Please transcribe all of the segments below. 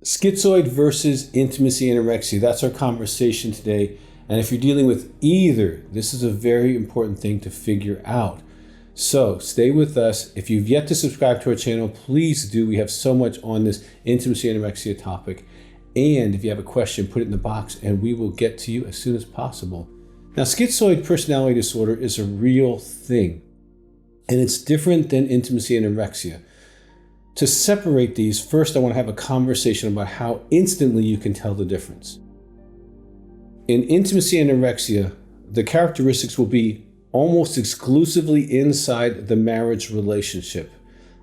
Schizoid versus intimacy anorexia. That's our conversation today. And if you're dealing with either, this is a very important thing to figure out. So stay with us. If you've yet to subscribe to our channel, please do. We have so much on this intimacy anorexia topic. And if you have a question, put it in the box and we will get to you as soon as possible. Now, schizoid personality disorder is a real thing. And it's different than intimacy anorexia. To separate these, first I want to have a conversation about how instantly you can tell the difference. In intimacy anorexia, the characteristics will be almost exclusively inside the marriage relationship.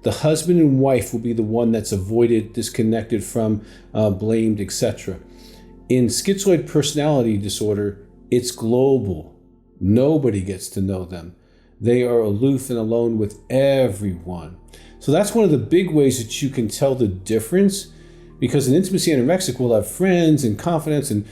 The husband and wife will be the one that's avoided, disconnected from, blamed, etc. In schizoid personality disorder, it's global. Nobody gets to know them. They are aloof and alone with everyone. So that's one of the big ways that you can tell the difference, because an intimacy anorexic will have friends and confidence and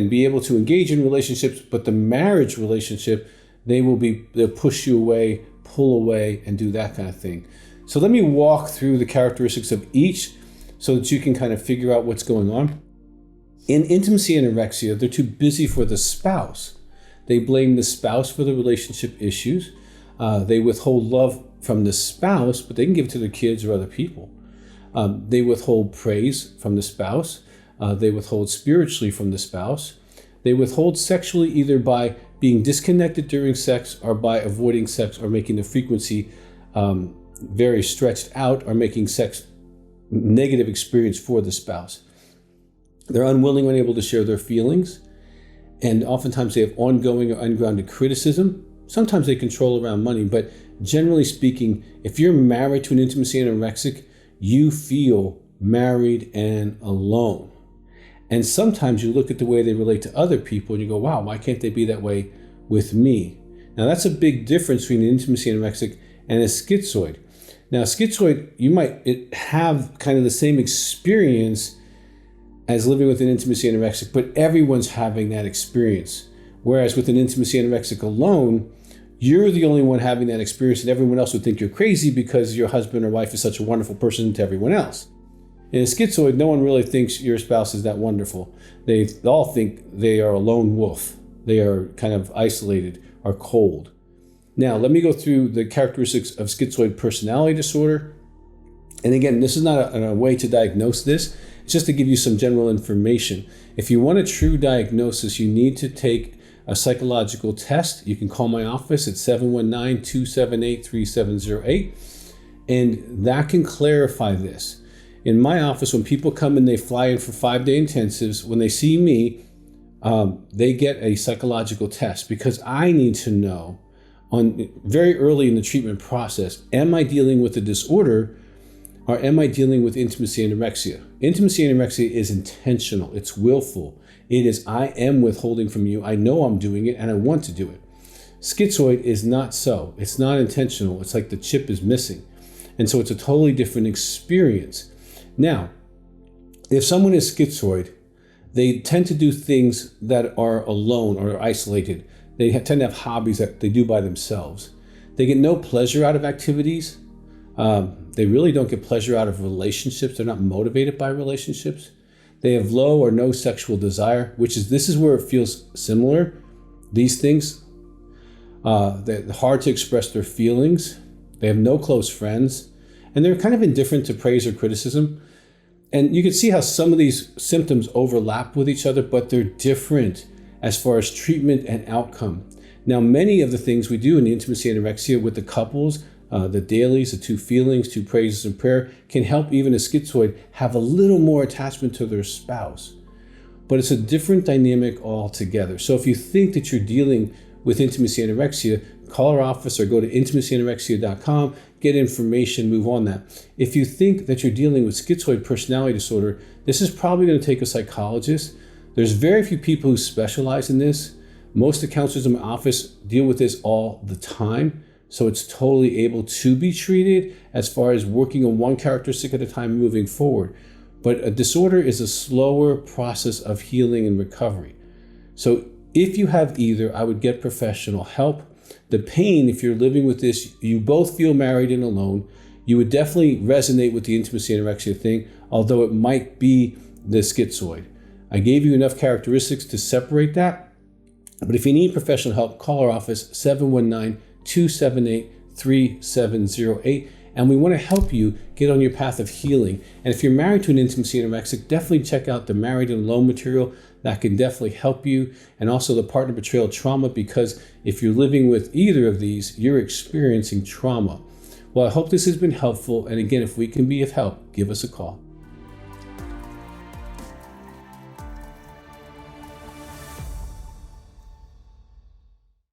be able to engage in relationships, but the marriage relationship, they'll push you away, pull away, and do that kind of thing. So let me walk through the characteristics of each so that you can kind of figure out what's going on. In intimacy anorexia, they're too busy for the spouse. They blame the spouse for the relationship issues. They withhold love from the spouse, but they can give it to their kids or other people. They withhold praise from the spouse. They withhold spiritually from the spouse. They withhold sexually either by being disconnected during sex or by avoiding sex or making the frequency very stretched out or making sex negative experience for the spouse. They're unwilling or unable to share their feelings. And oftentimes they have ongoing or ungrounded criticism. Sometimes they control around money, but generally speaking, if you're married to an intimacy anorexic, you feel married and alone. And sometimes you look at the way they relate to other people and you go, wow, why can't they be that way with me? Now that's a big difference between an intimacy anorexic and a schizoid. Now schizoid, you might have kind of the same experience as living with an intimacy anorexic, but everyone's having that experience. Whereas with an intimacy anorexic alone, you're the only one having that experience and everyone else would think you're crazy because your husband or wife is such a wonderful person to everyone else. In a schizoid, no one really thinks your spouse is that wonderful. They all think they are a lone wolf. They are kind of isolated or cold. Now, let me go through the characteristics of schizoid personality disorder. And again, this is not a way to diagnose this. It's just to give you some general information. If you want a true diagnosis, you need to take a psychological test. You can call my office at 719-278-3708, and that can clarify this. In my office, when people come and they fly in for 5-day intensives, when they see me, they get a psychological test because I need to know very early in the treatment process, am I dealing with a disorder or am I dealing with intimacy anorexia? Intimacy anorexia is intentional. It's willful. It is, I am withholding from you. I know I'm doing it and I want to do it. Schizoid is not so. It's not intentional. It's like the chip is missing. And so it's a totally different experience. Now, if someone is schizoid, they tend to do things that are alone or isolated. They tend to have hobbies that they do by themselves. They get no pleasure out of activities. They really don't get pleasure out of relationships. They're not motivated by relationships. They have low or no sexual desire, this is where it feels similar. These things, they're hard to express their feelings. They have no close friends, and they're kind of indifferent to praise or criticism. And you can see how some of these symptoms overlap with each other, but they're different as far as treatment and outcome. Now, many of the things we do in the intimacy anorexia with the couples, the dailies, the 2 feelings, 2 praises and prayer, can help even a schizoid have a little more attachment to their spouse. But it's a different dynamic altogether. So if you think that you're dealing with intimacy anorexia, call our office or go to intimacyanorexia.com, get information, move on that. If you think that you're dealing with schizoid personality disorder, this is probably going to take a psychologist. There's very few people who specialize in this. Most of the counselors in my office deal with this all the time. So it's totally able to be treated as far as working on one characteristic at a time moving forward. But a disorder is a slower process of healing and recovery. So if you have either, I would get professional help. The pain, if you're living with this, you both feel married and alone. you would definitely resonate with the intimacy anorexia thing, although it might be the schizoid. I gave you enough characteristics to separate that. But if you need professional help, call our office, 719-278-3708. And we want to help you get on your path of healing. And if you're married to an intimacy anorexic, definitely check out the Married and Alone material. That can definitely help you. And also the partner betrayal trauma, because if you're living with either of these, you're experiencing trauma. Well, I hope this has been helpful. And again, if we can be of help, give us a call.